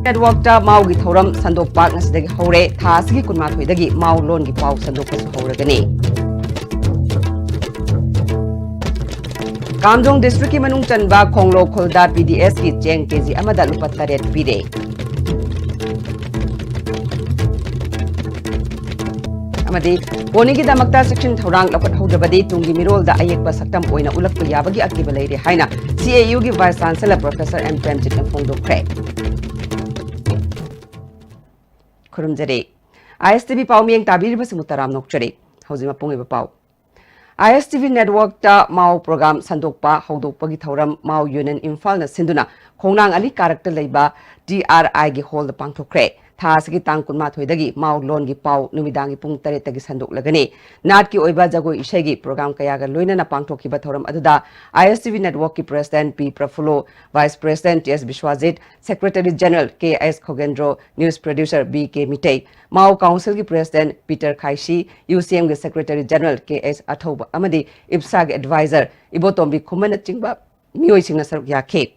Network Maugi Thoram Sandok Park Nasdagi Hore, Tasgi Kunmatwidagi, Mau Longi Pau Sandokas Horagani. Kamjong District Manung Chanba Konglo Kolda PDS ki Cheng Kezi Amada Lupataret Pide. Amadi Ponigi Damakta Section Thorang Lapat Hodabadi Tungi Mirol da Ayek Basaktam Oina Ulak Yabagi Akibalay Haina CAU gi Vice Chancellor Professor M. Premjit Nafongdo Craig. Kurumjari ISTV Pau Mieng Tabiri Basimutaram Nokchari Hauzima Pungi Pau ISTV Network ta Mau program Sandokpa Hodopagi Thoram Mau Union Imphal na Sinduna Kongnang Ali character Laiba DRI gi hold the Pangtokre Tasgi Tangkunma Thoidagi Mau Lon gi Pau Numidangi Pung Taretagi Sandok Lagani Natki Oiba Jago Ishegi program Kayaga Luina na Pangtoki Bathoram Aduda ISTV Network ki President P. Prafulo Vice President T.S. Bishwajit Secretary General K.S. Khogendro News Producer B. K. Mitei Mau Council ki President Peter Khaishi UCM ki Secretary General K.S. Athoba Amadi IPSA ki Advisor Ibotombi Khumana Chingba Mioi Singna Saruk Yakhe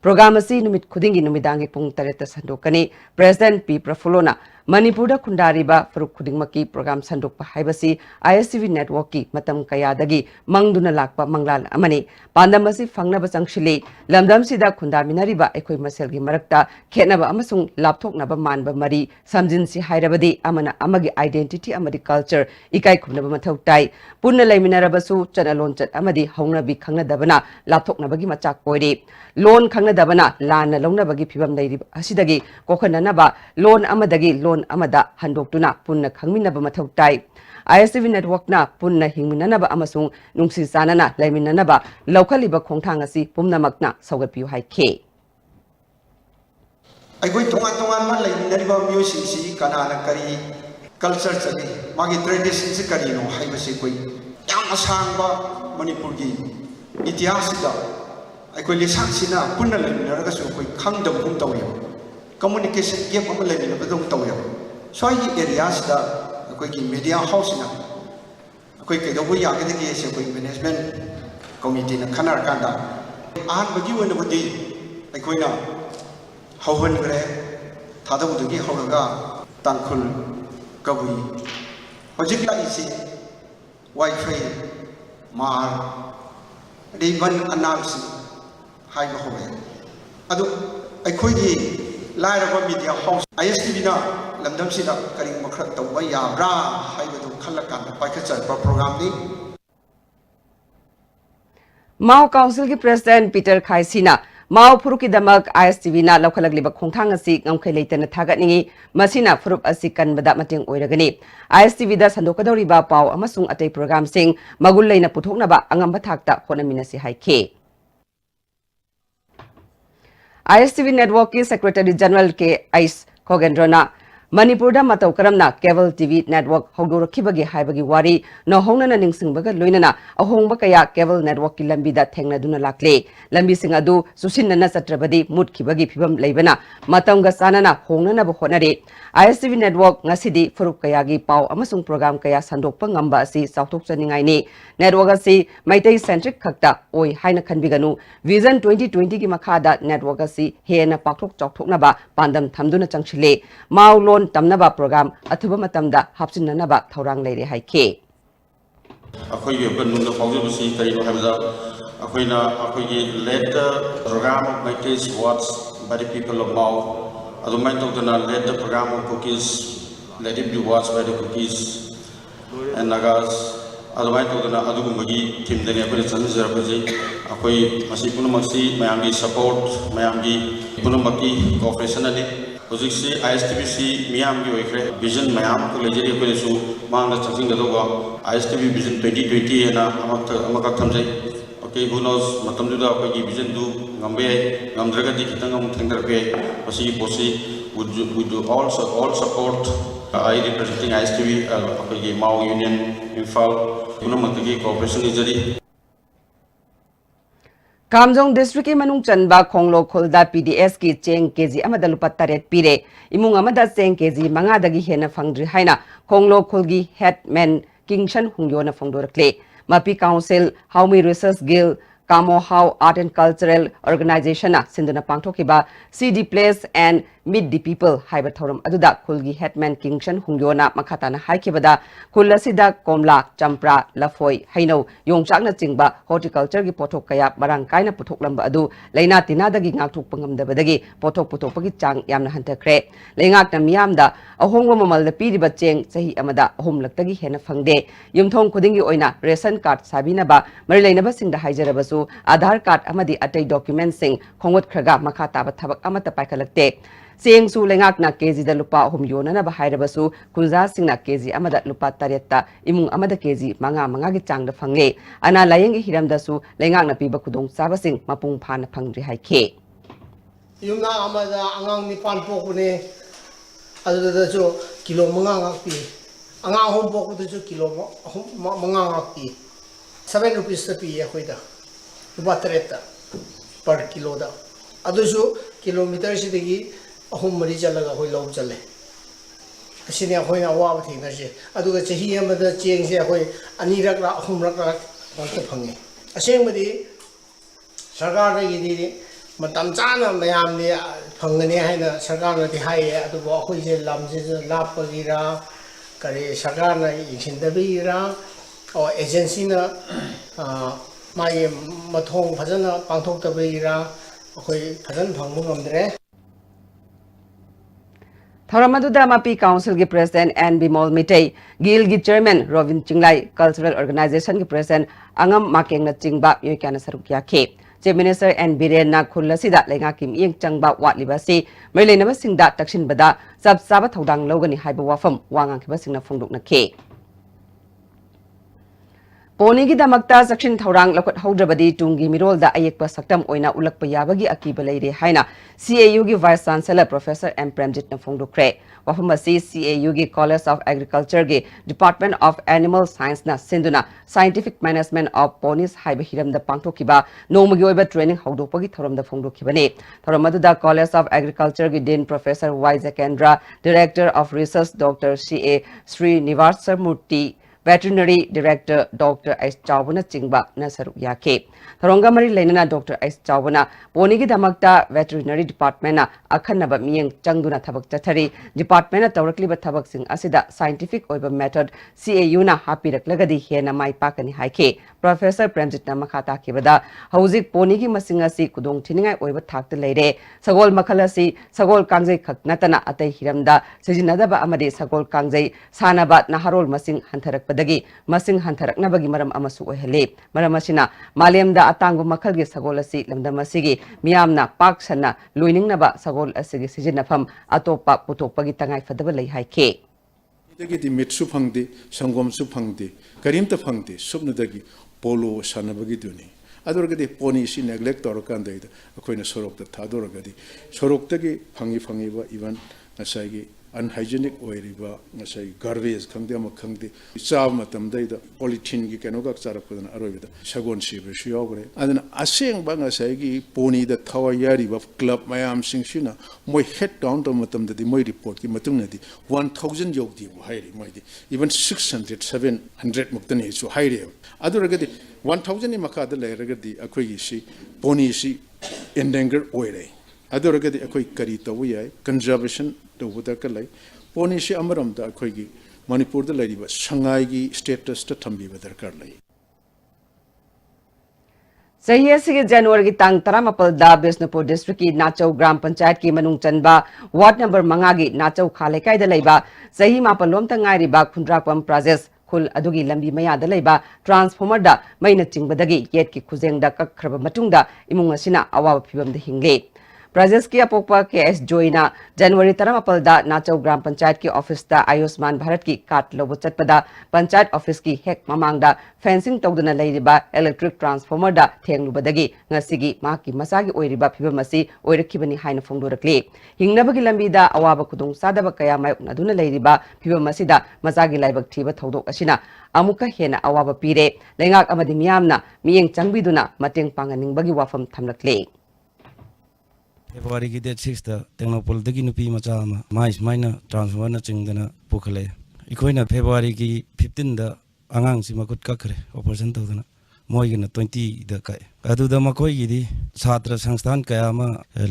Program asi numit khudingi numidangi pung tareta sandokani President P. Prafulona Manipura Kundariba Faruk Khudingmaki program sandokpa haibasi ISTV Network ki matam kayadagi mangduna lakpa manglal amani pandamasi fangnaba changshili lamdam sida khundaminariba ekoi maselgi marakta khenaba amasung lapthoknaba manba mari samjinsi hairabadi amana amagi identity amadi culture ikai khumnaba mathau tai punna laiminarabasu chanalon chat amadi hongnabi khangnadabana lapthoknabagi machak koiri loan khangnadabana lana longnabagi phibam leiri asidagi kokhananaba loan amadagi loan amada handoktuna punna khangminaba mathau tai ISTV Network na punna hingminanaba amasung nungsi sanana laiminanaba laukhaliba khongthang asi pumnamakna saugatpiu haike aigoi tongan ma laiminariba music si kanana kari culture chali magi tradition si kari no haibasi koi yam asangba manipur gi itihas da aigoi lesang sina punna laiminaraga su koi khangdam hum tawi communication gap am laiminaba dong tawi so hi areas da koi ki media house na koi ke dobu ya ke de se koi management committee na khanar kanda an bagi wona budi ai koi na hauhan gre thadabu dugi hauraga tangkhul kabui hojik la isi wifi mar riban announce hai ba hobe adu ai koi gi lairaba media house ISTV na lamdam sida kari makrat tawba yabra haibadu khalakan paikachar program ni Mau Council ki President Peter Khaisina Mau Furuki Damak ISTV na laukalagliba khongthang asi ngamkhai leitana thagatningi masina furup asi kanbada mating oiragani ISTV da sandokadoriba pau amasung atei program sing magul leina puthoknaba angamba thakta honaminasi haike ISTV Network ki Secretary General K.S. Khogendrona Manipurda Matau Karamna Cable TV Network Hogdorakibagi Haibagi Wari no Honana Ningsingbaga Luinana Ahongba Kaya Cable Network ki Lambida Thengna Duna Lakle Lambi Singadu Susinana Satrabadi Mutkibagi Pibam Labana Matanga Sanana Honana Bohonari ISTV Network Ngasidi Furuk Kayagi Pau Amasung Program Kaya Sandok Pangamba si Sautok Saningaini Network asi Maitei Centric Kakta Oi Haina Kanbiganu Vision 2020 ki Makada Network asi Hena Paktok Chokthoknaba Pandam Thamduna Changchile Mau Tamnaba program athuba matamda hapsinanaba thaurang leire haike akhoi ge banung fawjabasi kari no habda akhoina akhoi ge led program of my case watch by the people of Mau adumai tokna led the program of cookies let it be watched by the cookies and nagas adumai tokna adugumagi team dane apne chanjarabaji akhoi masi punamasi mayamgi support mayamgi punamaki cooperation ani Hojiksi ISTV Miam gi oikre vision mayam ko lejeri ko lesu mangna changing gadoga ISTV vision 2020 na amaka thamjai okay who knows matam juda ko gi vision du ngambe ngamdraga di kitang am thengdar pe pasi posi would do all support I representing ISTV ko gi Mau Union Imphal punamagi cooperation ijari Kamjong District Manung Chanba Konglo Kholda PDS ki Cheng KG amada lupa taret pire imung amada Cheng KG mangadagi hena fangdri haina Konglo Kholgi headman Kingshan Hungyona Fongdorakle Mapi Council Haumi Research Guild Kamo How Art and Cultural Organization na Sinduna Pangthokiba CD Place and meet the people haiba thoram aduda khulgi headman Kingshan Hungyona makhatana haikibada khul asida komla champra lafoi haino yongchakna chingba horticulture gi pothok kaya barang kaina puthok lamba adu leina tinadagi ngakthok pangamdabadagi pothok putokpagi chang yamna hantakre leingakna miyamda ahongwa mamalda piriba cheng chahi amada ahumlaktagi hena phangde yumthong khudingi oina ration card sabinaba mari leinaba singda haijarabasu Aadhaar card amadi atay document sing khongwat khraga makha taba thabak amata paikalakte Seng su lengak na kezi da lupa humyona na bahai rabasu kulza sing na kezi amada lupa tariyata imung amada kezi manga gi chang da phangle ana layeng gi hiram da su lengak na piba kudong saba sing mapung phan phangri hai ke yumna amada angang ni pan pok ne adu da jo kilo manga ngak pi angang hom pok da jo kilo manga ngak pi 7 rupees ta pi ya khoida lupa tariyata per kilo da adu jo kilometer sidagi ahum mari chalaga hoi lom chale asini hoi na wa thi na se aduga chahi amada cheng se hoi ani rak la ahum rak la ta phange aseng madi sarkar gi di matam chana mayam ni phangani haina sarkar na ti hai adu bo hoi se lam se lap gi ra kare sarkar na isin da bi ra o agency na mai mathong phajana pangthok ta bi ra hoi phajan phangmu ngamdre Thoramaduda Mapi Council ki President N. Bimol Mitei, Gil ki Chairman Robin Chinglai, Cultural Organization ki President Angam Makeng na Chingba Yoikana Sarukya Ke. Chief Minister N. Biren na Kulasida Lenga Kim Ing Changba Watlibasi, Merlina Singda Takshin Bada, Sab Sabat Hodang Logani Haiba Wafam, Wangang Kibasing na Funduk na Ke. Poni ki damakta section thorang lakot haudrabadi tungi mirol da ayekpa saktam oina ulakpa yabagi akiba leire haina CAU gi Vice Chancellor Professor M. Premjit na phongdukre wafamasi CAU gi College of Agriculture gi Department of Animal Science na sinduna Scientific Management of Ponies haiba hiram da pangthokiba nomagi oiba training haudopagi thoram da phongdokibane thoramadu da College of Agriculture gi Dean Professor Y. Zakendra Director of Research Dr. C.A. Srinivasa Murthy Veterinary Director Dr. S. Chawbana Chingba Nasaru Yake. Tharongamari Lenana Dr. S. Chawbana, Ponigi Damakta Veterinary Department na Akhanaba Miyang Changduna Thabak Chathari, Department na Taurakliba Thabak Sing Asida Scientific Oiba Method CAU na Happy Raklagadi Hena Mai Pakani Haike. Professor Premjit na Makata Kibada, Hauzik Ponigi Masingasi Kudong Tininga Oiba Thakta Leire, Sagol Makalasi, Sagol Kangzai Kaknatana Atay Hiramda, Sijinadaba Amade Sagol Kangzai, Sanabat Naharol Masing Hantarak Dagi masing hantarak na bagi maram amasu ohele maram asina malemda atangu makhalgi sagol asi lamda masigi miyamna paksana loining na ba sagol asigi sijinafam atopa putokpagi tangai fadaba lei haike dagi di mitsu phangdi sangom su phangdi karimta phangdi subnadagi polo sanabagi duni adorgadi poni si neglect torokanda ida akoina sorokta thadorgadi soroktagi phangi ba even asagi unhygienic oiriba ngasai garbage khangde ma khangde chaw matam dai da polythene gi keno ga charap kodana aroibida sagon sibe siyogre adana aseng ba ngasai gi poni da thawa yari ba club mayam singsina moi head down to matam da di moi report ki matung na di 1000 yogdi bo hairi moi di even 600 700 muktani su hairi aduraga di 1000 ni makada le raga di akoi gi si poni si endangered oire aduraga di akoi kari tawu yai conservation Poni si amaram da akoigi Manipur da laiba Shanghai gi status ta thambi ba darkar lai Sahiya sige January ki tang taramapal da Bisnupur district ki Nachau Gram Panchayat ki manung chanba ward number mangagi Nachau Khalekai da laiba sahi mapalom ta ngairi ba khundrakpam project khul adugi lambi maya da laiba transformer da maina chingbadagi yet ki khuzeng da kakhraba matungda imung asina awa phibam da hingle Project ki apokpa KS Joina January taramapal da Nachau Gram Panchayat ki office da Ayushman Bharat ki kat lobo chatpada Panchayat office ki hek mamang da fencing tawduna leiriba electric transformer da thenglubadagi ngasigi maki masagi oiriba phibamasi oirakibani haina phongdorakli hingnabagi lambi da awaba kudung sadaba kaya mai unaduna leiriba phibamasi da masagi laibak thiba thodok asina amuka hena awaba pire lengak amadi miyamna miyeng changbiduna mateng panganingbagi wafam thamlakle February ki date 6 da Technopol dagi nupi macha ama mais maina transfer na chingdana pukhale ikoina February ki 15 da angang si makut kakre operation tawdana मोइगन 20 the काय अदुदा मकोई गिदी छात्र संस्थान कयामा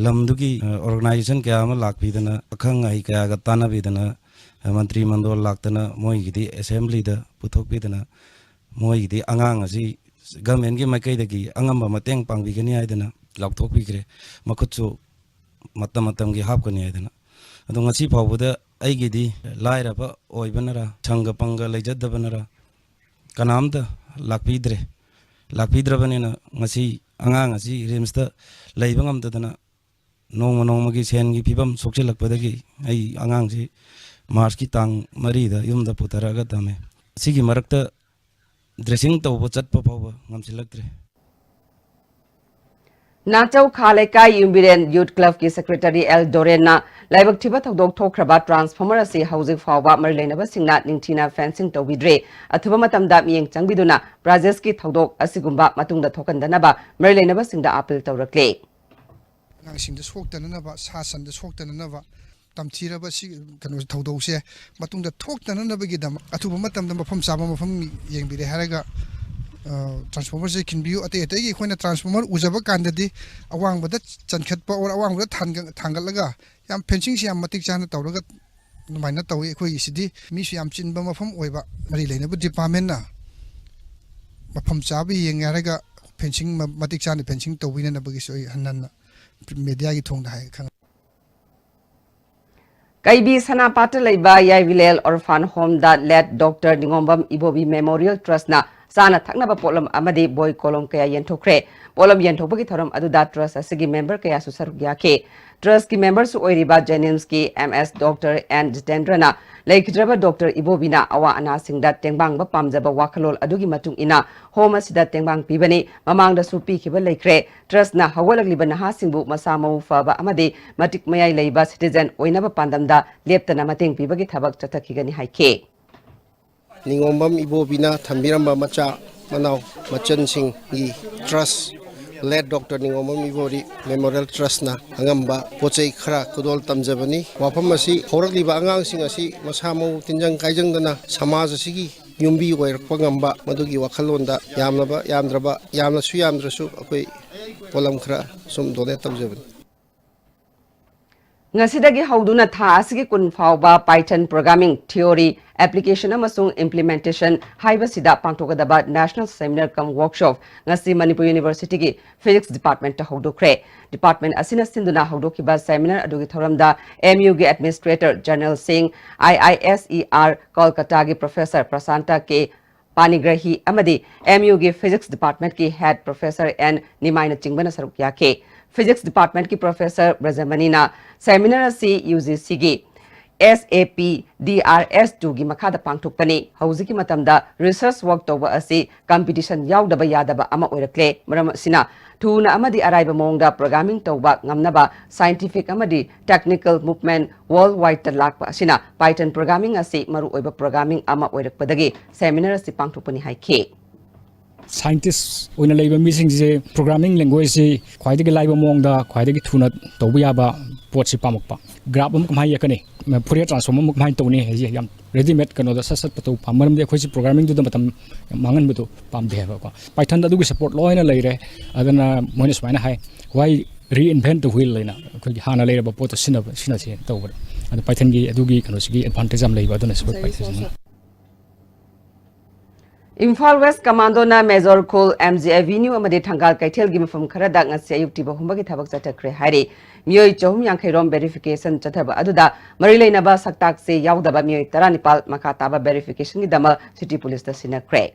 लमदुगी organisation कयामा लाकपीदना अखंग आई कयागा तानाबीदना मंत्री मंडल लाक्तना मोइगिदी assembly the पुथोकपीदना मोइगिदी अंगांग असि government की माइकैदगी अंगम मतेंग पांगबिगनी आइदना लाउथोकपीग्रे मखुचु मतम मतम की हापकनी आइदना अदु ngasi फावबदा अइगिदी लाइराबा ओइबनरा संग पंग लेजदबनरा कनामदा लाकपीद्रे लाकपीद्रबनेना ngasi angang asi rimsta leiba ngamdadana nongma nongmagi sengi pibam sokchilakpadagi ai angang si mars ki tang mari da yumda putaraga tame sigi marakta dressing tawba chatpa pawba ngamsilaktre Nachau Khaleka Yumbiren Youth Club ki Secretary L Dorena Laibak Tiba Thokdok Thokraba Transformer asi housing fawba Marlenaba Singna Ningtina fencing tawidre Athuba matamda miyeng changbiduna Brajes ki Thokdok asigumba matungda thokandanaba Marlenaba Singda appeal tawrakle ꯉꯥꯡꯁꯤꯡꯗ ꯁꯣꯛꯇꯅꯅꯕ ꯁꯥ ꯁꯟꯗ ꯁꯣꯛꯇꯅꯅꯕ ꯇꯝꯊꯤꯔꯕ ꯁꯤ ꯀꯩꯅꯣ ꯊꯧꯗꯣꯛꯁꯦ ꯃꯇꯨꯡꯗ ꯊꯣꯛꯇꯅꯅꯕꯒꯤꯗꯃꯛ ꯑꯊꯨꯕ ꯃꯇꯝꯗ ꯃꯐꯝ ꯆꯥꯕ ꯃꯐꯝ ꯌꯦꯡꯕꯤꯔꯦ ꯍꯥꯏꯔꯒ transformer से खिनबियु अतै अतै की अखोइना ट्रांसफॉर्मर उजब कांददि अवांगबदा चनखतप और अवांगबदा थांगलगा याम फेंसिंग से याम मतिक चाना तौरगा नुमाइना तौई अखोइ सिदि मिसु याम चिनबा मफम ओइबा मरि लेनबु डिपार्टमेंट ना मफम चाबि येंगारगा फेंसिंग मतिक चाना फेंसिंग तौबिना नबगी सोइ हनन मीडिया की थोंदा हाय खंग Kaibi Sanapata Laiba Yaivilel Orphan Home that led Dr. Ningombam Ibobi Memorial Trust na Sana Taknaba Polam Amadi Boy Kolom Kaya Yentokre Polam Yentobagi Thoram Aduda Trust Asigi member Kaya Susar Yake Trust ki members Oiriba Jeninsky MS Dr. and Jitendrana Laikidraba Dr. Ibobina Awa Ana Singda Tengbang Bapamjaba Wakalol Adugi Matung Ina Homa Sida Tengbang Pibani Mamang da Supi Kiba Laikre Trust na Hawalagli Banaha Singbu Masamo Faba Amadi Matik Mayai Laiba Citizen Oinaba Pandamda Leptana Mating Pibagi Tabak Chatakigani Haike Ningombam Ibobina Tambiramba Macha Manau Machan Singh Yi Trust led Dr. Ningombam Ibori Memorial Trust na Angamba Pochei Khara Kudol Tamjabani Wapamasi Horakliba Angang Sing asi Masamo Tinjang Kaijangdana Samaj asigi Yumbi Pangamba Madugi Wakalonda Yamnaba Yamdraba Yamna Suyamdrasu Akoi Polam Khara Sum Donate Tamjabani Ngasidagi hauduna tha asigi kun fawba Python programming theory application amasung implementation haiba sida pangtogadaba national seminar cum workshop ngasi Manipur University gi physics department ta haudokre department asina sinduna haudokiba seminar adugi thoramda MU gi administrator General Singh IISER Kolkata gi professor Prasanta K Panigrahi amadi MU gi physics department ki head professor N Nimaina Chingbana sarukya ke Physics Department ki Professor Brajamanina Seminar si UGC gi SAP DRS2 gi makhada pangthokpani hauziki matamda research work toba asi competition yaudaba yadaba ama oirakle maram sina thuna amadi araiba mongda programming toba ngamnaba scientific amadi technical movement worldwide talakpa sina Python programming asi maru oiba programming ama oirakpadagi seminar si pangthokpani haike Scientists oina leiba missing je programming language je khwaidagi laiba mongda khwaidagi thuna tobu yaba pot si pamakpa graph am kamai yakane Fourier transform am kamai tawni he yam ready made kano da sasat patu pamaram de khoi si programming du da matam mangan butu pam de ba ko Python da du support loina leire adana moina smaina hai why reinvent the wheel leina khoi hana leira ba pot sina se tawba ada Python gi adugi kano sigi advantage am leiba adana support Python Imphal West Commando na Major Khul MG Avenue amadi Thangal Kaithel gi mafam khara ngasi ayukti ba humbagi thabak chatakre hairi miyoi chahum yankhai rom verification chathaba aduda mari leina ba saktak se yaudaba miyoi taranipal makata ba verification gi dama city police da sinakre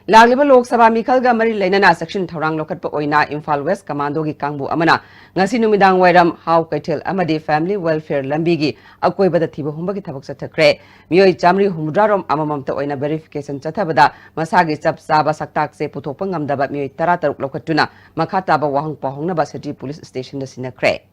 Lagliba Lok Sabha Mikhalga Mari Lainana section Thorang Lokatpa Oina Imphal West Commando gi Kangbu Amana ngasi numidang wairam How Kaithel amadi Family Welfare Lambigi akoi bada thiba humbagi thabak chathakre miyoi chamri humdrarom amamamta oina verification chathabada masagi chap saba saktak se puthokpa ngamdaba miyoi 13 lokatuna makhata ba wahang pahongna ba city police station da sinakre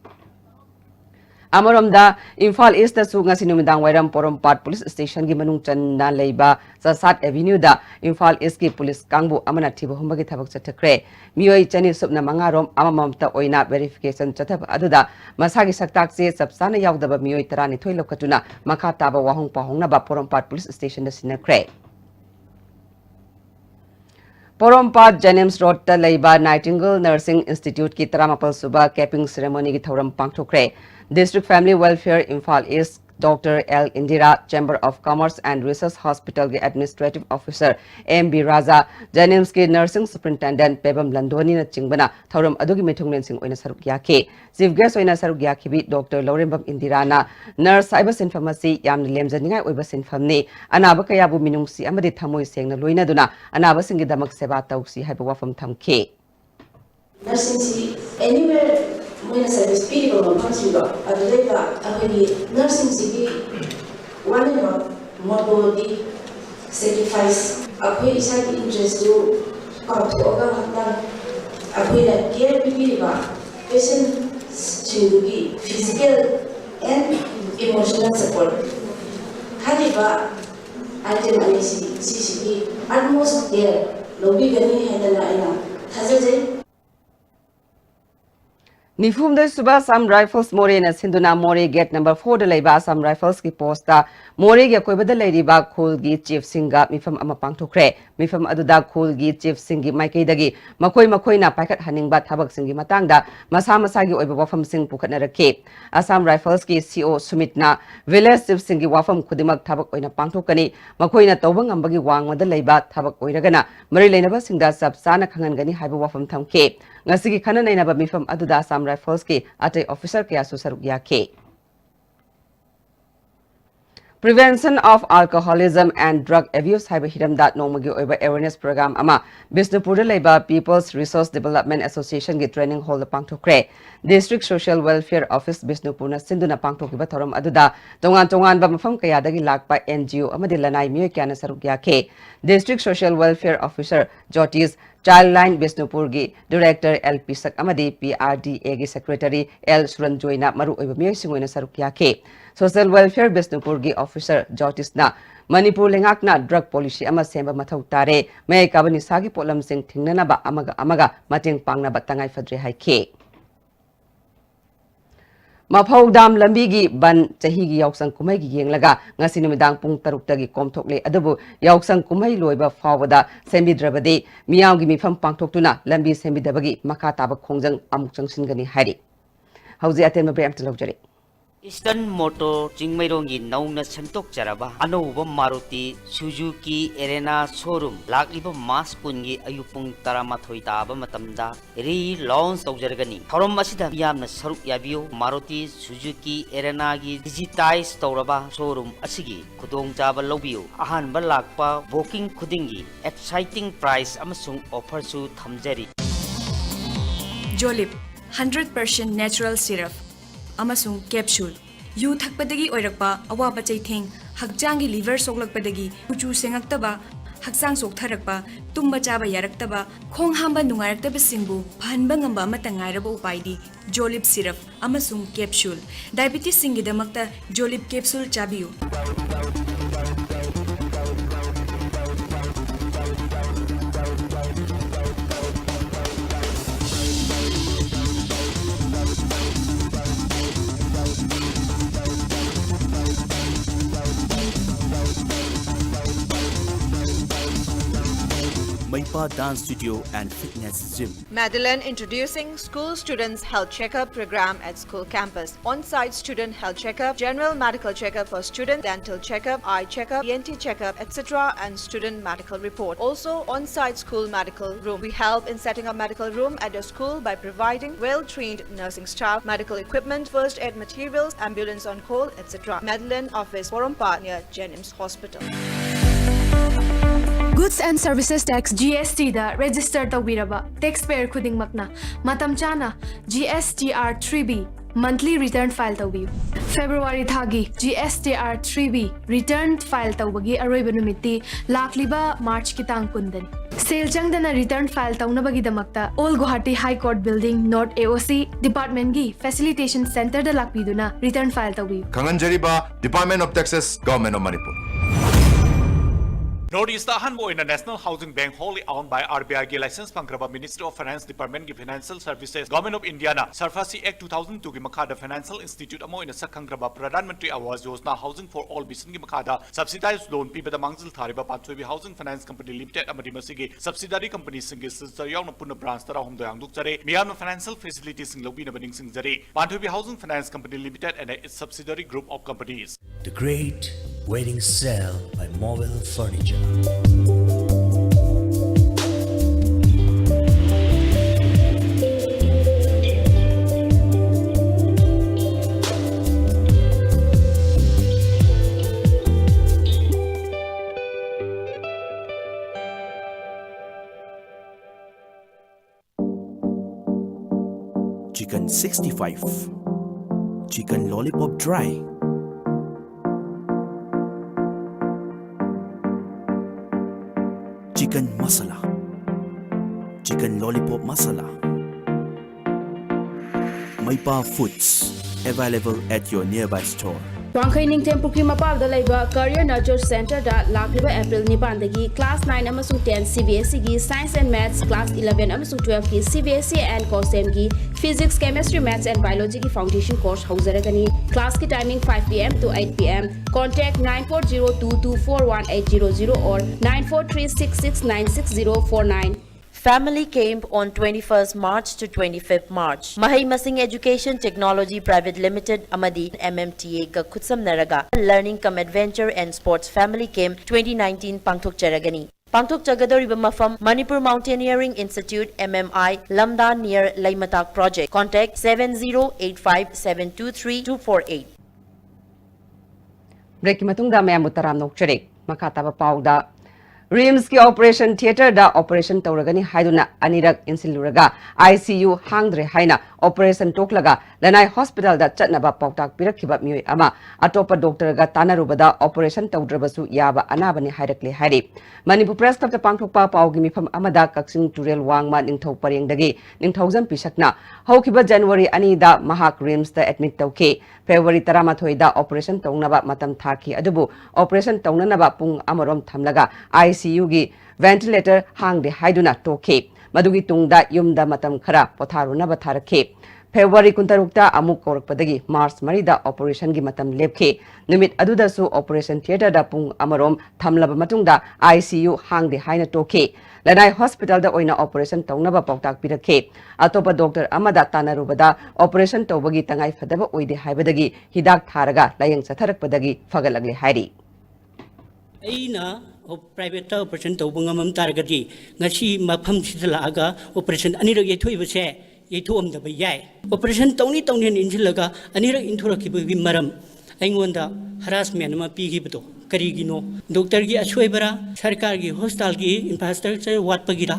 Amaramda Imphal East su ngasi numidang wairam Porompat police station gi manung channa leiba Sasat Avenue da Imphal East ki police kangbu amana thiba humbagi thabak chathakre miyoi chani subna mangarom amamamta oina verification chathab aduda masagi saktak se sabsana yaudaba miyoi 12 lokatuna makhata ba wahong pahongna ba Porompat police station da sinakre Porompat Jenims Road ta leiba Nightingale Nursing Institute ki 18 suba capping ceremony ki thoram pangthokre. District Family Welfare Imphal East Dr. L. Indira, Chamber of Commerce and Research Hospital ki Administrative Officer M.B. Raza, Jenims ki Nursing Superintendent Pebam Landoni na chingbana thoram adugi mithunglen sing oina saruk yake. Chief guest oina saruk yake bi Dr. Laurembam Indira na nurse cyber pharmacy yamni lemjaningai oiba sinfamni anaba kayabu minungsi amadi thamoi sengna loina duna anaba singi damak seba tausi haiba wafam thamke. Nursing si anywhere when service people on consumer adulta ahli nursing si one and more body sacrifice aphe isa ki interest to to oga hatan aphe la care bi ba patient chindugi physical and emotional support haliba item anisi CCP utmost care lobby gani hadana ina thajaje Nifum de suba Assam Rifles More na Sinduna More gate number 4 de leiba Assam Rifles ki posta More ge koiba de leiba khul gi chief singa mifam ama pangthokre mifam aduda khul gi chief singi maikai dagi makoi na paikat haningba thabak singi matangda masa masa gi oiba wafam sing pukhatna rakhe Assam Rifles ki CO Sumitna village chief singi wafam khudimak thabak oina pangthokani makoi na tawbang ambagi wangma de leiba thabak oiragana mari leinaba singda sab sana khangangani haiba wafam thamke ngasigi khana nainaba mifam aduda Assam Rifles ki ate officer kaya susaruk yake. Prevention of Alcoholism and Drug Abuse haiba hiramda nongmagi oiba awareness program ama Bisnupur leiba People's Resource Development Association gi training hall da pangthokre. District Social Welfare Office Bisnupur na sinduna pangthokiba thoram aduda tongan ba mafam kaya dagi lakpa NGO amadi lanai miyo kya na saruk yake. District Social Welfare Officer Jyotis Childline Bisnupur gi Director L. Pisak amadi PRDA gi Secretary L. Suranjoyna maru oiba miyo singoyna saruk yake. Social Welfare Bisnupur gi Officer Jyotis na Manipur lengak na drug policy ama semba mathau tare may kabani sagi polam sing thingnana ba amaga mating pangna ba tangay fadre haike. Mapau dam lambi gi ban chahi gi yausang kumai gi yenglaga ngasi numidang pung 6 tagi komthokle adubu yausang kumai loiba fawada sembidrabade miyaw gi mifam pangthoktuna lambi sembidabagi makha taba khongjang amuk changsingani hari hauji aten mabre amta lawjare Eastern Motor Jingmairongi Nauna Santok Jaraba Anova Maruti Suzuki Arena Showroom Lakliba Mas Kungi Ayupung Taramathoi Taba Matamda re-launch Taujargani Thorom Masida Yamna Saruk Yabio Maruti Suzuki Arena gi digitize Tauraba Showroom Asigi Kudong Jaba Lobio Ahan Balakpa Walking Kudingi exciting price Amasung offer su Thamjari Jolip 100% natural syrup amasung capsule yu thakpadagi oirakpa awaba chaitheng hakjangi liver soklakpadagi uchu sengaktaba haksang soktharakpa tumba chaba yaraktaba khong hamba nungaraktaba singbu phanba ngamba amata ngairaba upaidi jolip syrup amasung capsule diabetes singidamakta jolip capsule chabiyu Maipa Dance Studio and Fitness Gym. Madeline introducing School Students Health Checkup program at school campus. On-site student health checkup, general medical checkup for students, dental checkup, eye checkup, ENT checkup, etc. and student medical report. Also on-site school medical room. We help in setting up medical room at your school by providing well-trained nursing staff, medical equipment, first aid materials, ambulance on call, etc. Madeline office, Porompat near Jenims Hospital. Goods and Services Tax GST da register tawbiraba taxpayer khudingmakna matam chana GSTR 3B monthly return file tawbiyu February thagi GSTR 3B return file tawbagi aroiba numiti lakliba March kitang kundani Sale changdana return file tawnabagi damakta All Guwahati High Court Building North AOC Department gi Facilitation Center da lakpiduna return file tawbiyu Kanganjariba Department of Taxes Government of Manipur Northeast Ahanbo in the National Housing Bank wholly owned by RBI ki license pangraba Ministry of Finance Department ki Financial Services Government of India na Sarfasi Act 2002 ki makada Financial Institute amo in sakhangraba Pradhan Mantri Awas Yojana Housing for All Mission ki makada subsidized loan pibada mangzil thariba Patsoibi Housing Finance Company Limited amadi masigi subsidiary company singi sister yauna punna branch tara hum doyang dukjare miyamna financial facilities sing lobi na bading sing jare Patsoibi Housing Finance Company Limited and its subsidiary group of companies. The Great Wedding Sale by Mobile Furniture. Chicken 65, chicken lollipop dry, chicken masala, chicken lollipop masala. Maipa Foods, available at your nearby store. Wangkai Ningtem Pukri Mapal da laiba Career Nurture Center da lakliba April 9 dagi Class 9 amasung 10 CBSE gi Science and Maths, Class 11 amasung 12 gi CBSE and COSEM gi Physics, Chemistry, Maths and Biology gi Foundation course hauzaragani. Class ki timing 5 PM to 8 PM. Contact 9402241800 or 9436696049. Family Camp on 21st March to 25th March. Mahai Masing Education Technology Private Limited Amadi MMTA ga Kutsam Naraga Learning Cum Adventure and Sports Family Camp 2019 Pangthok Charagani. Pangthok Chagadoriba Mafam Manipur Mountaineering Institute MMI Lamda near Laimatak Project. Contact 7085723248. Break matungda mayam utaram nokchare makataba pauda RIMS ki Operation Theater da Operation Tauragani Haiduna Anirak Insiluraga ICU Hangdre Haina Operation Toklaga Lanai Hospital da Chatnaba Pautak Pirakiba Mui Ama Atopa Doctor ga Tanarubada Operation Taudrabasu Yaba Anabani Hairakli Hari Manipur Press Club Pangthokpa Paugi Mifam Amada Kaksing Turel Wangma Ningthau Pareng dagi Ningthauzam Pisakna Haukiba January Ani da Mahak RIMS da admit tauke February Taramathoi da Operation Taungnaba Matam Thaki Adubu Operation Taungnaba Pung Amarom Thamlaga ICU gi ventilator hangde haiduna toke madugi tungda yumda matam khara potharuna batharake February kuntarukta amuk korakpadagi March marida operation gi matam lepke numit aduda su Operation Theater da pung amarom thamlaba matungda ICU hangde haina toke Lanai Hospital da oina operation taunaba pautak pirake atopa doctor amada tanarubada operation tawbagi tangai fadaba oide haibadagi hidak tharaga layang satharakpadagi fagalagli hairi aina private operation tawba ngamam taragadi ngasi mafam sidalaga operation anirak yethoibase yethoamdaba yai operation tawni insilaga anirak inthorakibi maram aingonda harassment ma pigibdo karigino doctor gi achoibara sarkar gi hospital gi infrastructure watpagira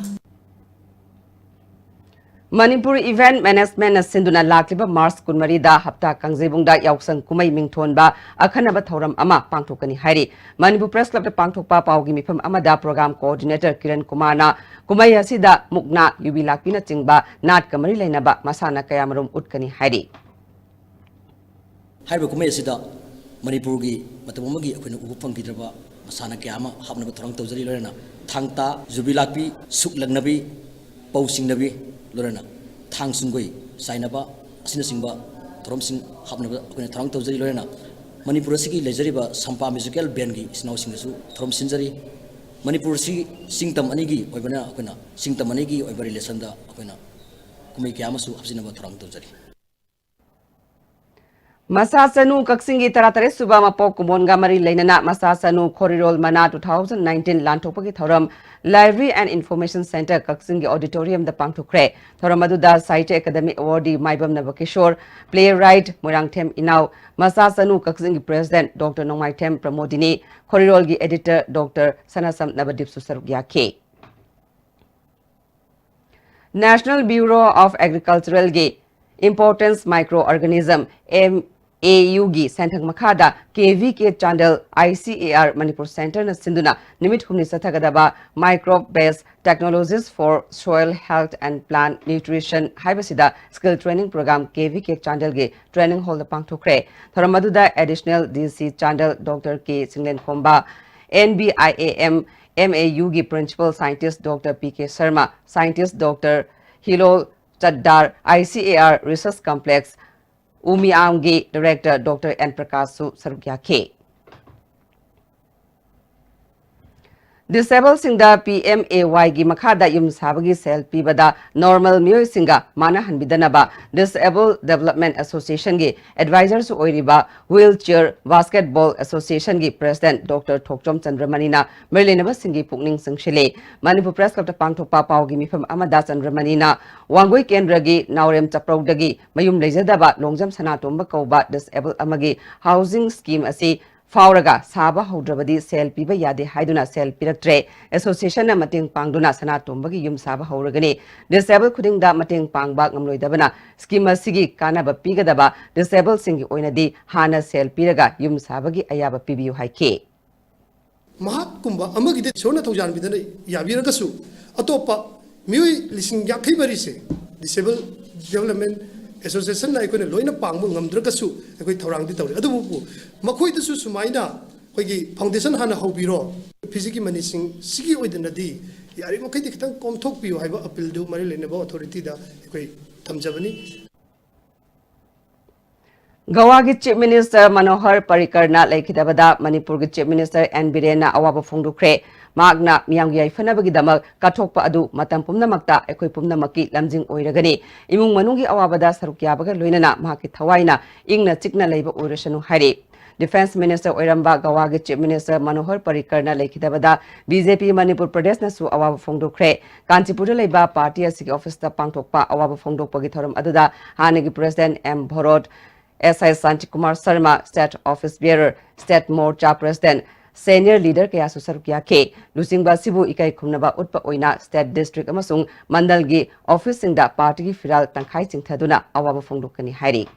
Manipuri Event Management Sinduna Lakliba Mars Kunmari da Hapta Kangjebungda Yauksan Kumai Mingthonba Akhanaba Thoram Ama Pangthokani Hairi Manipur Press Club da Pangthokpa Paugi Mifam Amada Program Coordinator Kiran Kumarna Kumai Asida Mukna Yubi Lakpina Chingba Nat Kamari Lainaba Masana Kayamarum Utkani Hairi Haiba Kumai Asida Manipur gi matamagi akhona ubu pangbidraba masana kayama habnaba thorang tawjari lorena thangta jubilakpi suklangnabi pausingnabi lorena thang sungoi sainaba asina singba thorom sing habnaba akhona thorang tawjari lorena Manipur sigi lejariba sampa musical band gi snow singasu thorom sinjari Manipur si singtam anigi oibana akhona singtam anigi oibari lesanda akhona kumai kyamasu habsinaba thorang tawjari Masasanu Kaksingi Taratare Subama Pokumonga Mari Lainana Masasanu Korirol Mana 2019 Lantopagi Thoram Library and Information Center Kaksingi Auditorium the Pangtukre Thoramaduda Site Academy Awardee Maibam Navakishore Playwright Murangtem Inau Masasanu Kaksingi President Dr. Nomaitem Pramodini Korirolgi Editor Dr. Sanasam Nabadip Susarugyake National Bureau of Agricultural Gi Importance Microorganism AUG Santang Makada KVK Chandel ICAR Manipur Center na Sinduna Nimit Humni Sathagadaba Microbe Based Technologies for Soil Health and Plant Nutrition Haibasida Skill Training Program KVK Chandel ge Training Hall the Pangtukre Thoramaduda Additional DC Chandel Dr. K Singlen Komba NBIAM MAU की Principal Scientist Dr. PK Sharma, Scientist Dr. Hilol Chaddar, ICAR Research Complex Umiam की Director Dr. N Prakash Sarukya K. Disabled Singda PMAY gi makhada yum sabagi sel pibada normal mioy singa mana hanbidanaba Disabled Development Association gi advisors oiriba Wheelchair Basketball Association gi President Dr. Thokchom Chandramanina Merlinaba Singi Pukning Singshile Manipur Press Club Pangthokpa Pau gi mifam Amada Chandramanina Wangoi Kendra gi Naurem Chaprogdagi mayum lejadaba Longjam Sanatomba Kauba Disabled Amagi Housing Scheme asi Fauraga Saba Hodrabadi Sel Piba Yade Haiduna Sel Piraktre Association Mating Pangduna Sanatomba Yum Saba Horagani Disabled Kuding da Mating Pangbak Namloidabana Schema Sigi Kanaba Pigadaba Disabled Singi Oinadi Hana Sel Piraga Yum Sabagi Ayaba Pibu Haike Mahakumba Amagide Sona Tojan with Yabiragasu Atopa Mui Lissing Yakibarise Disabled Development Association like when a loina pangum dragasu, a great torang the other Makoi the Susumaina, Hogi Foundation Hana Hobiro, Physici Manising, Sigi within the D. Yarimokatic come talk you, I have appealed to Marilyn about authority the great Tamjavani. Gawagi Chief Minister Manohar Parrikar na Laikidabada, Manipur Chief Minister and Birena Awaba Fungdukre, Magna Miyangi Fanabagi Damak, Katokpa Adu, Matampumna Makta, Equipumna Maki, Lamjing Oiragani, Imung Manungi Awabada Sarukiabaga Luinana, Maki Tawaina, Ingna Tikna Labor Urashanu Hari. Defense Minister Oiramba Gawagi Chief Minister Manohar Parrikar na Laikidabada, BJP Manipur Pradesh Nasu Awaba Fungdukre, Kanchipura Labor Party Asiki Office Pangtokpa Awaba Fungdukpagi Thorum Aduda, Hanagi President M. Bhorod, SI Sanchi Kumar Sharma, State Office Bearer, State Morcha President, Senior Leader Kaya Susarukya K, Lusingba Sibu Ikai Kumnaba Utpa Oina, State District Amasung, Mandalgi, Office Singda Party Firal Tangkai Sing Thaduna, Awaba Fungdukani Hari.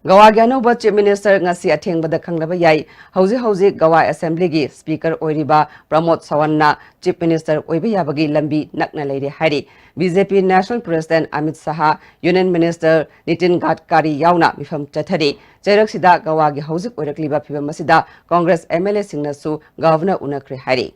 Gawa Gyanoba Chief Minister Ngasi Atheng Bada Kanglaba Yai, Hauzi Gawa Assembly gi Speaker Oiriba, Pramod Sawanna, Chief Minister Oibiyabagi Lambi Nakna Lady Hari, BJP National President Amit Saha, Union Minister Nitin Gadkari Yauna, Mifam Chathari, Jeraksida Gawa gi Hauzik Oirakliba Pibamasida, Congress MLA Singnasu, Governor Unakri Hari.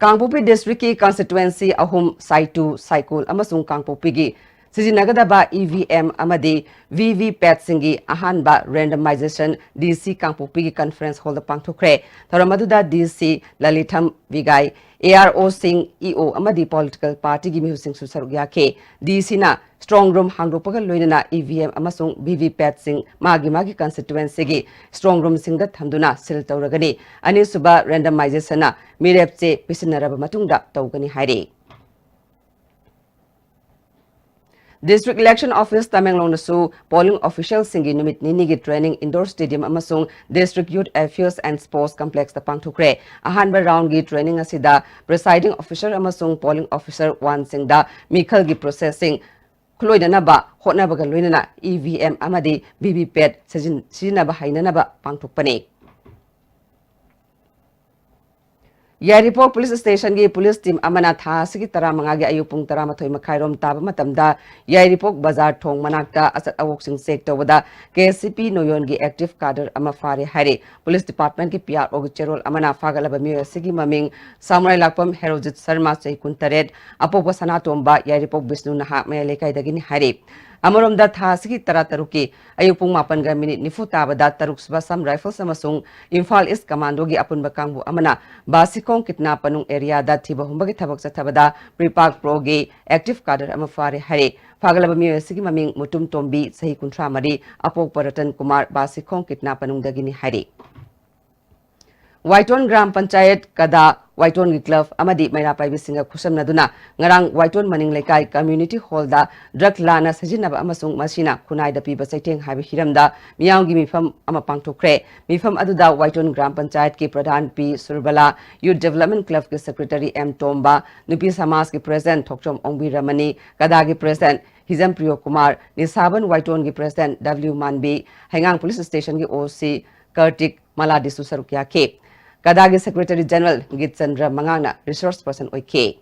Kangpopi District ki constituency ahum Saitu Saikul amasung Kangpopi gi Sijinagadaba EVM amadi VVPAT singi ahanba randomization DC Kangpopi gi conference hall pangthokre Tharamaduda DC Lalitham Vigai ARO Singh EO amadi political party gi mihu sing susarugya ke DC na strong room hangdopaga loinana EVM amasung VVPAT sing magi constituency gi strong room singda thamduna sil tawragani ani suba randomization na mirepche pisinaraba matungda tawgani haire. District Election Office Tamenglong Nasu polling officials singi numit nini training indoor stadium amasung District Youth Affairs and Sports Complex the Pangthokre ahanba round gi training asida presiding officer amasung polling officer 1 singda mikhal gi processing Kloidanaba hotnabaga loinana EVM amadi VVPAT sijinaba hainanaba pangthokpani. Yaripok Police Station gi police team amana tha sigi tara mangagi ayupung tara mathoi makhairom taba matamda Yaripok Bazar thong manakta asat awok sing sek tawada KCP noyon gi active cadre ama fare hari Police Department ki PR og cherol amana fagalaba mi sigi maming Samurai Lakpam Herojit Sharma Chaikun Tared apopa sanatomba Yaripok Bisnu Naha Mayalekai dagini hari Amoromda tha sigi tara taruki ayupung mapan ga minute nifu tabada taruk Sam Rifles amasung Imphal East Commando gi apunba kangbu amana basikong kitna panung area da thiba humbagi thabak chathabada Prepark Pro gi active cadre ama fare hari fagalaba mi sigi maming mutum tombi sahi kuntra mari apok Paratan Kumar basikong kitna panung dagini hari. Waiton Gram Panchayat Kada Waiton Club Amadi Mairapai Bisinga Kusam Naduna Ngarang Waiton Maning Lekai Community Hall da Drug Lana Sajinaba Amasung Masina Kunai da Piba Saiteng Habi Hiramda Miyangi Mifam Amapangtokre Mifam Aduda Waiton Gram Panchayat ki Pradhan P Surbala Youth Development Club ki Secretary M Tomba Nupi Samas ki President Thokchom Ongbi Ramani Kada ki President Hizam Priyo Kumar Nisaban Waiton ki President W Manbi Hengang Police Station ki OC Kartik Maladi Susarukya ke Kadagi Secretary General Gitsandra Mangana Resource Person Oike.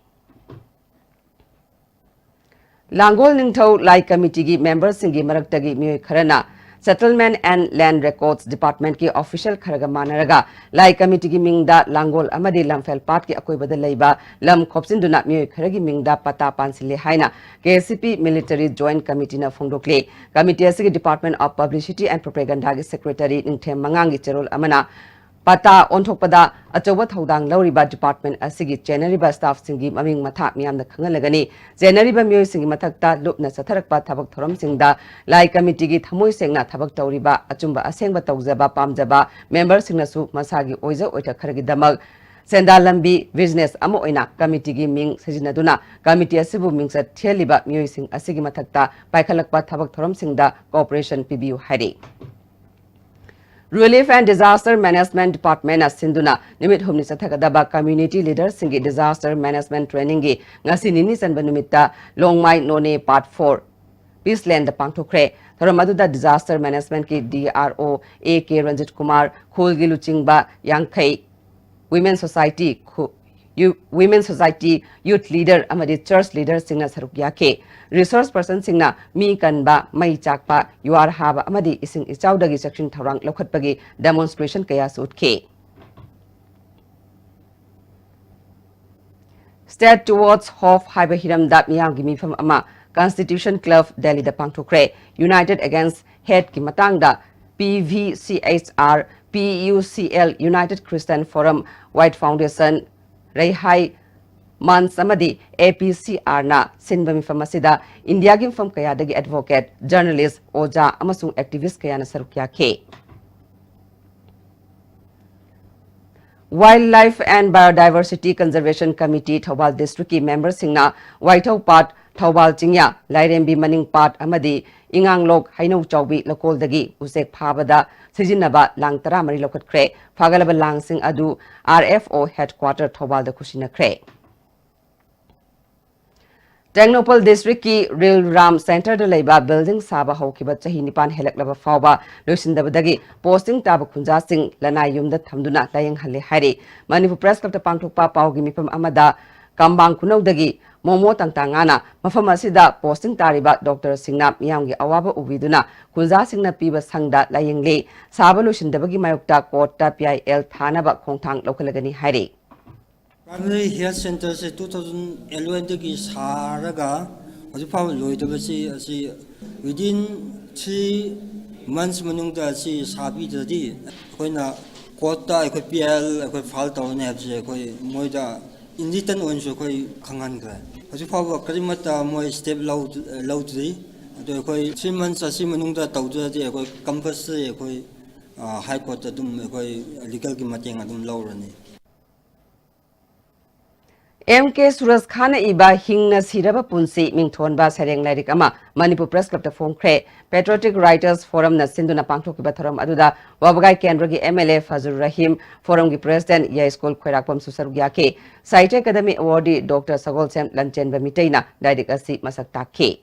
Langol Ningtau Lai Committee gi members singi maraktagi miyoy kharana Settlement and Land Records Department ki official kharaga manaraga Lai Committee ki mingda Langol amadi Lamfel Pat ki akoibada leiba lam khopsinduna miyoi kharagi mingda pata pansile haina KCP Military Joint Committee na phongdokle committee asigi Department of Publicity and Propaganda ki Secretary Ningthem Mangangi cherol amana Pata onthokpada achoba thodang lauriba department asigi generaliba staff singi maming matha miyamna khangalagani generaliba miyoi singi mathakta lupna satharakpa thabak thoram singda Lai Committee gi thamoi sengna thabak tauriba achumba asengba tawjaba pamjaba member singnasu masagi oiza oita kharagi damak Senda lambi business amo oina committee gi ming sejinaduna committee asibu mingsa theliba miyoi sing asigi mathakta paikhalakpa thabak thoram singda cooperation PBU hari Relief and Disaster Management Department as Sinduna Nimit Humni Sathakadaba Community Leaders Singi Disaster Management Training gi ngasi nini sanba numitta Longmai None Part 4 Peaceland the Pangthokre Thoramaduda Disaster Management ki DRO AK Ranjit Kumar Khulgi Luchingba Yangkai Women Society Youth Leader Amadi Church Leader Singna Sarukyake Resource Person Singna Mi Kanba Mai Chakpa Yuar Haba Amadi Ising Ichaudagi Section Tharang Lokhatpagi Demonstration Kaya Sutke State towards Hof Haiba Hiram Dat Miyam Gimi from Ama Constitution Club Delhi the Pangthokre United Against Hate Kimatangda PVCHR PUCL United Christian Forum White Foundation Reihai Man Samadi APCR na Sinbami Famasida India Gim from Kayadagi advocate, journalist, Oja, Amasung activist Kayana Sarukya K. Wildlife and Biodiversity Conservation Committee Thobal District ki member singna Waithau Part Thobal Chingya Lairembi Maning Part Amadi Ingang Lok Hainau Chaubi Lokol Dagi Usek Phabada Sijinaba Lang Taramari Lokat Kre Fagalaba Lang Sing Adu RFO headquarter Thobal the Kushina Kre Technopol District ki Real Ram Center de Laiba building Saba Hokiba Chahi Nipan Helak Lava Fauba Lusindabadagi posting Taba Kunja Sing Lana Yumda Thamduna Layang Hale Hari Manipur Press Club Pangthokpa Paugi Mipam Amada Kambang Kunau Dagi Momo Tangtangana Mafam Asida posting Tariba Dr. Singnap Miyamgi Awaba Ubiduna Kunja Singna Piba Sangda Layang Le Saba Lusindabagi Mayokta Kota PIL Thanaba Kongtang Lokalagani Hari Primary Health Center se 2011 ki saraga aju pa loidabasi asi within 3 months manungda si sabi dadi koina kota ko PL ko file taw ne abse ko moida inditan onso ko khangan ga aju pa karimata moi step laudri to ko 3 months asi manungda tawdadi ko campus ko high court dum ko legal ki mateng adum lawrani MK Suras Khana Iba Hingna Siraba Punsi Mingthon Ba Sereng Lairik Ama Manipur Press Club the Phone Kre Patriotic Writers Forum na Sinduna Pangthok Batharam Aduda Wabagai Kendra gi MLA Fazur Rahim Forum gi President Ya School Khairakpam Susarugya ke Site Academy Awardee Dr. Sagol Sem Lanchen Bamitaina Daidik Asi Masak Take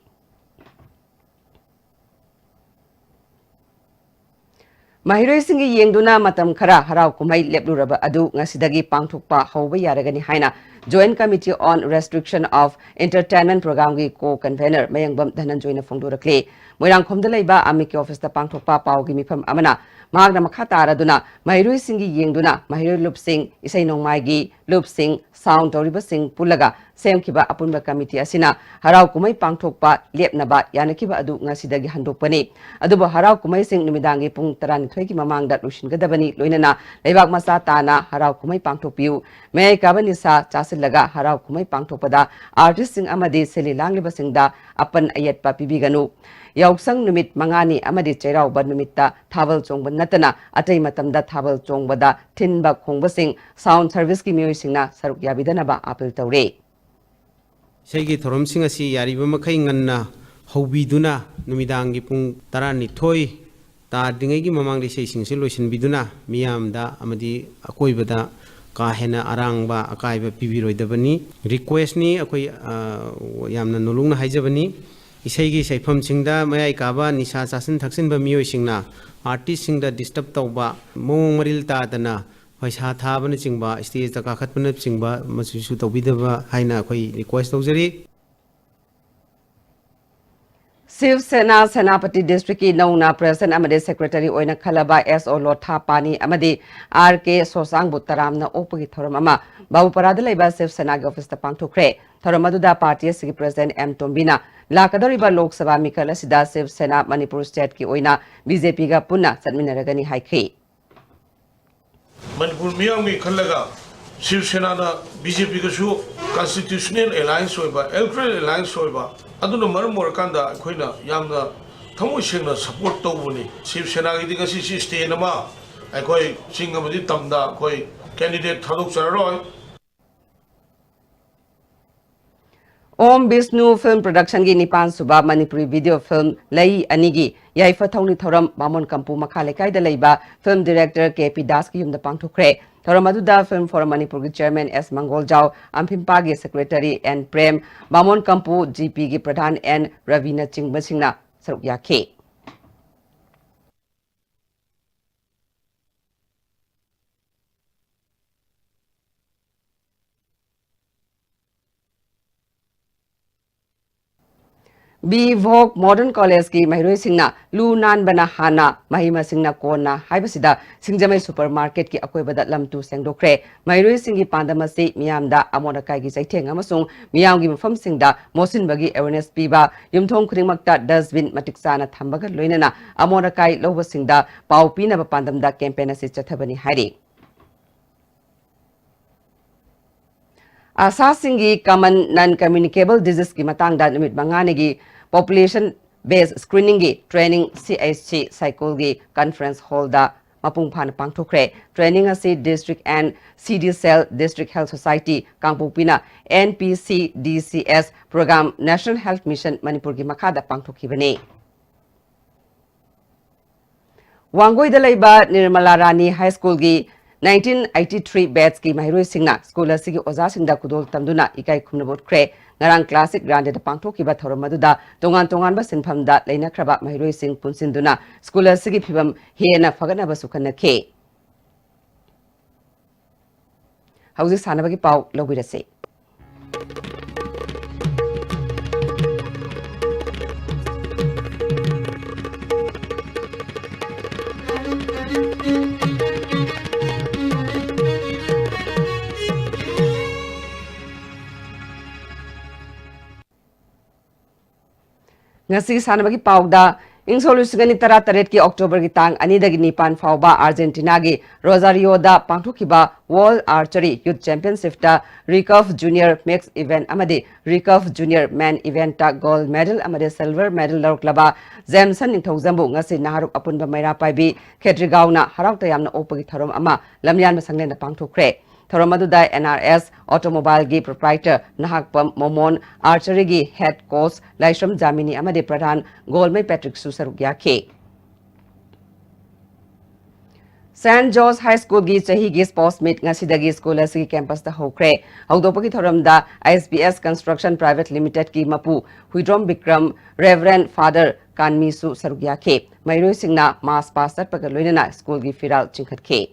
Mahiroi Singi Yengduna Matam Khara Harau Kumai Lepluraba Adu Ngasidagi Pangthokpa Hauba Yaragani Haina Joint Committee on Restriction of Entertainment Program gi co-convener Mayangbam Dhananjoyna Phongdorakle Moirang Khomdalaiba Amiki Office da Pangthokpa Paugi Mifam Amana Magna Makataraduna Mahiroi Singi Yengduna Mahiroi Loop Sing Isai Nongmai gi Loop Sing Sound Toriba Sing Pulaga Semkiba Apunba Committee Asina Harau Kumai Pangthokpa Lepnaba Yanakiba Adu Ngasidagi Handokpani Aduba Harau Kumai Sing Numidangi Pung 12 ki mamangda Lushingadabani Loinana Leibak Masa Tana Harau Kumai Pangthokpiu May Kabanisa Chasilaga Harau Kumai Pangthokpada Artist Sing Amadi Seli Langliba Singda Apan Ayatpa Pibiganu Yauksang Numit Mangani Amadi Cherau Ba Numitta Thaval Chongba Natana Atay Matamda Thaval Chongbada Tinba Khongba Sing Sound Service ki Miyoi Singna Saruk Yabidanaba Apil Taure Segi Thorom Sing asi Yariba Makai Nganna Hobiduna Numidangi Pung Tarani Toy Ta Dingagi Mamang Sing Solution Biduna Miyamda Amadi Akoibada Kahena Arangba Akaiba Pibiroi Dabani request ni Akoi Yamna Nulung Haijabani Isegi Saifam Singda Mayai Kaba Nisa Sasin Taksin Bamio Singna artist Singda disturb Tauba Mong Maril Tadana Paisa Tabana Singba stage the Kakatpan Singba Masusu Tobidaba Haina Koi request Ozeri Shiv Sena Senapati District ki Nauna President Amade Secretary Oina Khalaba S.O. Lotha Pani Amade R.K. Sosang Buttaram na Opagi Thoramama Babu Paradalaiba Shiv Sena ki office ta pangthokre Thoramaduda Party Sigi President M. Tombina Lakadoriba Lok Sabha Mikala Sida Shiv Sena Manipur State ki Oina BJP ga punna Satminaragani Haikhi Manipur Miyami Kalaga Shiv Sena na BJP ka su Constitutional Alliance oiba Electoral Alliance oiba aduna maram morakanda khoina yamna thamoi sengna support tawbuni Shiv Sena gi digasi si state nama akhoi singamadi tamda khoi candidate thadok chararoi Om Vishnu Film Production gi Nipan Suba Manipuri Video Film Lai Anigi Yaifa Thongni Thoram Mamon Kampu Makhale Kaida Leiba Film Director KP Das ki yumda pangthokre Thoramaduda Film for Manipur gi Chairman S Mangol Jao Amphimpa gi Secretary N Prem Mamon Kampu GP gi Pradhan N Ravina Chingbasingna saruk yakhe Vok Modern College ki Mahiroi Singna Lunan Bana Hana Mahima Singna Kona Haibasida Singjamai Supermarket ki Akoi Badat Lamtu Sengdokre Mahiroi Singi Pandamasi Miamda Amona Kai gi Saiteng Amasung Miam gi Mafam Singda Mosin Bagi Awareness Piba Yumthong Khringmakta Dustbin Matiksana Thambaga Loinana Amona Kai Loba Singda Pau Pina Pandamda campaign asi Chathabani Hari Asa Singi Common Non-Communicable Disease ki Matangda Numit Manganigi Population Based Screening gi Training CHC Cycle gi Conference Hall da Mapung Phan Pangthokre Training asi District and CD Cell District Health Society Kangpupina NPC DCS Program National Health Mission Manipur gi Makhada Pangthokibane Wangoi da Laiba Nirmala Rani High School gi 1983 batch ki Mahiroi Singna school asigi oza singda kudol tamduna ikai khumnabot kre ngarang classic grande da pangthoki ba thoromaduda tongan ba sinphamda leina khraba Mahiroi Sing punsinduna school asigi phibam hena fagana ba sukhanna khe hauji sanabagi pau lobirase Ngasi sanabagi pauda Insolusgani tara taret ki October ki tang anidagi nipan fauba Argentina gi Rosario da pangthokiba World Archery Youth Championship ta recurve junior mix event amadi recurve junior man event ta gold medal amadi silver medal lorklaba Jamson ningthojambu ngasi naharup apunba maira paibi Khetrigauna harauta yamna opagi thorom ama lamyan masangle na pangthokre Thoromaduda NRS Automobile gi proprietor Nahakpam Momon Archery gi head coach Laishram Jamini amade Pradhan Golmai Patrick Susaruk yakhe St. George High School gi chahi gi sports meet ngasidagi school asigi campus ta hokre haudopagi thoramda ISBS Construction Private Limited ki mapu Huidrom Bikram Reverend Father Kanmisu saruk yakhe Mairoi Singna mass pass paga loinana school gi firal chingkhatke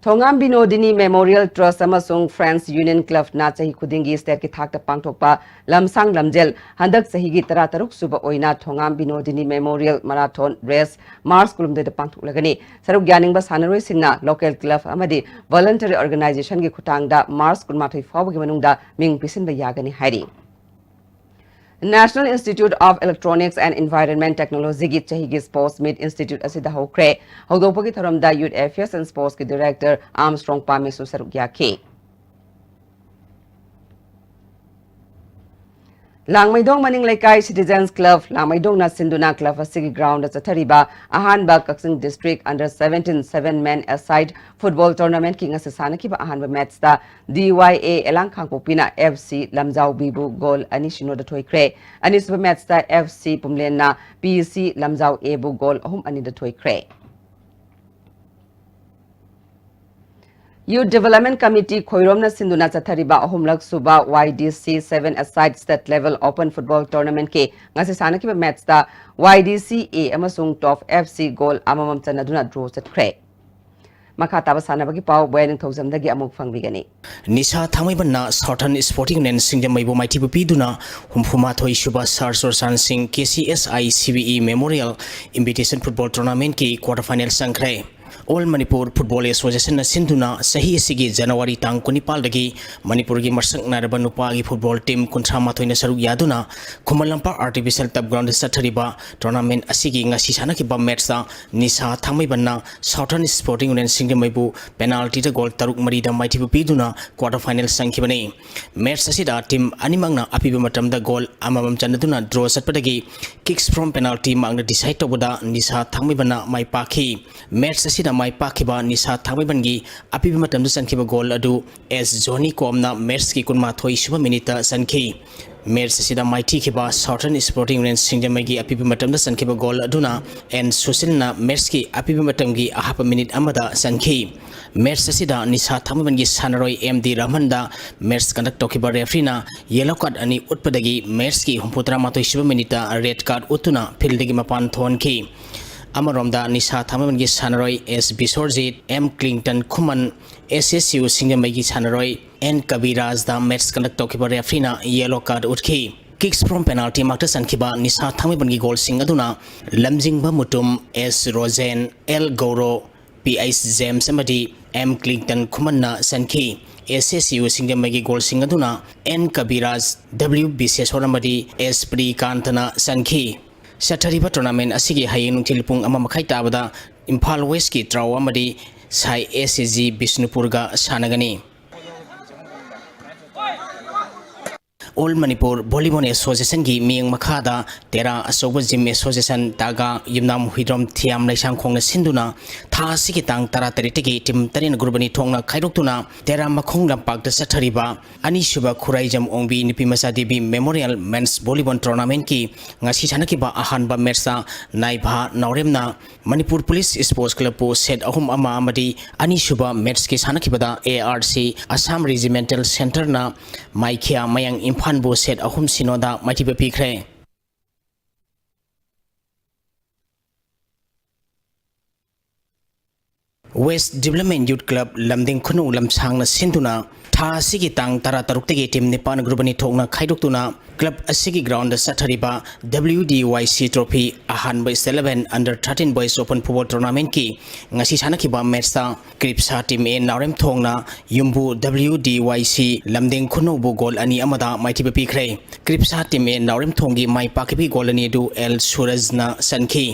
Thongam Binodini Memorial Trust amasung Friends Union Club na chahi khudingi state ki thakta pangthokpa lamsang lamjel handak chahi gi tara taruk suba oina Thongam Binodini Memorial Marathon Race Mars kulumde da pangthoklagani saruk gyaning ba sanaroi singna local club amadi voluntary organization gi khutangda Mars kulmathai fawgi manungda ming pisin ba yagani hairi National Institute of Electronics and Environment Technology gi chahi gi Sports Meet Institute asida hokre haudopagi tharamda Youth Affairs and Sports ki Director Armstrong Pamesu saruk yakhe Langmaidong Maning Laikai Citizens Club Langmaidong na Sinduna Club asigi ground as athariba ahanba Kaksing District under 17 7-man aside football tournament ki ngasasana ki ba ahanba match da DYA Elang Khangpopina FC Lamjau Bibu goal ani shino da thoikre ani sub match da FC Pumlen na PC Lamjau Ebu goal ahum ani da thoikre Youth Development Committee Khoiromna Sinduna Chathariba Ahumlak Suba YDC 7 aside state level open football tournament ke ngasi sanaki ba match ta YDC A amasung Top FC goal amamam chanaduna draw chatkre Makha taba sanabagi pau boyang thozamdagi amuk fangbigani. Nisa Thamaibanna Southern Sporting Nen Singjamaibu Maiti Piduna Humfumathoi Shuba Sar Sorsan Singh KCSI CBE Memorial Invitation Football Tournament ki quarterfinal sangkre. All Manipur Football Association na sinduna sahi sigi January tang kunipal dagi Manipur gi marsang naraba nupa gi football team kunthama thoina saruk yaduna Khumalampa artificial turf ground sathariba tournament asigi ngasi sana ki ba match da Nisa Thamaibanna Southern Sporting Union Singjamaibu penalty da goal taruk mari da maiti piduna quarter final sangkhibani match asida team animangna apiba matam da goal amamam chanaduna draw satpadagi kicks from penalty mangna decide toboda Nisa Thamaibanna mai pakhi match asida mai pakiba Nisa Thamaibangi apiba matam da sankhiba goal adu as Johnny Komna match ki kunma thoi suba minita sankhi match asida mai tikhiba Southern Sporting Union Singjamagi apiba matam da sankhiba goal aduna and Susilna match ki apiba matam gi ahapa minute amada sankhi match asida Nisa Thamaibangi sanaroi MD Rahmanda match conduct tokiba referee na yellow card ani utpadagi match ki humputra matoi suba minita red card utuna field gi mapan thon ki Amaromda Nisa Thamaibangi sanaroi S Bisorjit M Clinton Khuman SSU Singjamagi sanaroi N Kabiraj da match conduct tokiba referee na yellow card utki kicks from penalty makta sankhiba Nisa Thamaibangi goal sing aduna lamjingba mutum S Rosen L Goro P.I.S. James amadi M Clinton Khumanna sankhi SSU Singjamagi goal sing aduna N Kabiraj W Biseswar amadi S Pri Kantana sankhi Sathariba tournament asigi hayeng nungthilpung ama makhai tabada Imphal West ki traw amadi Sai SSG Bisnupurga sanagani All Manipur Volleyball Association gi miyang makhada tera asoba gym association taga yumnam huidrom thiam laisang khongna sinduna tha sigi tang tara taritigi tim tarin gurbani thongna khairoktuna tera makhong lampak da sathariba ani suba khuraijam ongbi nipi masa devi memorial men's volleyball tournament ki ngasi chanaki ba ahan ba match da naibha nauremna Manipur Police Sports Club po set ahum ama amadi ani suba match ki chanaki bada ARC Assam Regimental Center na maikhia mayang Fanbo set ahum sinoda matiba pikre West Development Youth Club Lamding Khunu Lamsang na sinduna tha sigi tang tara taruktegi team nipan grubani thongna khaidoktuna club asigi ground da sathariba WDYC trophy ahan by 11 under 13 boys open football tournament ki ngasi sanaki ba match ta Kripsa team e narem thongna yumbu WDYC lamding khunu bu goal ani amada maiti be pikre Kripsa team e narem thongi mai pakibi goal ani du El Suraj na sankhi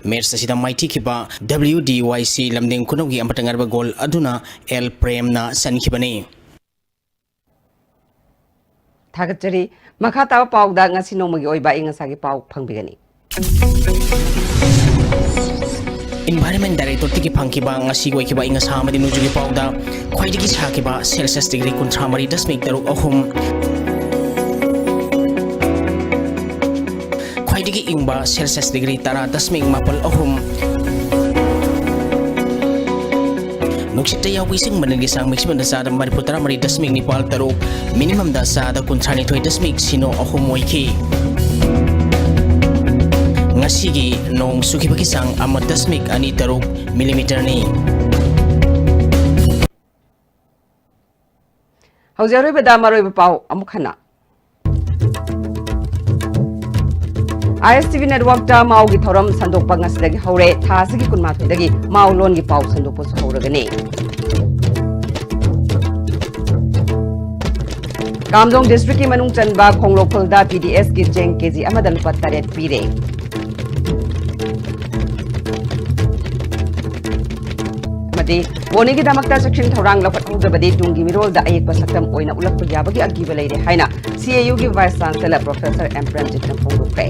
match asida maiti ki ba WDYC lamding khunu gi amatangar ba goal aduna El Prem na sankhi bani Thagachari makha tawa pau da ngasi nongmagi oiba ingasagi pau phangbigani Environment Director tiki phangkiba ngasi goikiba ingasa amadi nujugi pau da khwaidigi sakiba Celsius degree 13.6 ahum khwaidigi ingba Celsius degree 10.4 ahum Nuksita yawi sing managi sang maximum da sada mariputara mari dasmik nipal taruk minimum da sada kuntrani toy dasmik sino ahumoiki ngasigi nong sukibaki sang amat dasmik ani taruk millimeter ni Haujaroi bada maroi pau amukhana ISTV network ta mau gi thoram sandok pangas dagi haure tha sigi kunma dagi mau lon gi pau sandok pos hauragani Kamdong district ki manung chanba khonglokphul da PDS ki jeng kg amadal pattaret pire madi boni gi damakta section thorang lapat hogabadi tungi mirol da ayek pasakam oina ulak pagya agi beleire haina CAU gi vice chancellor professor M Premjit na phongokre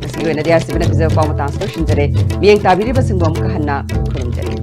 Nasi na dia sibina bizaw pau matang station jare miyeng tabiri basing bom kahanna khulum jare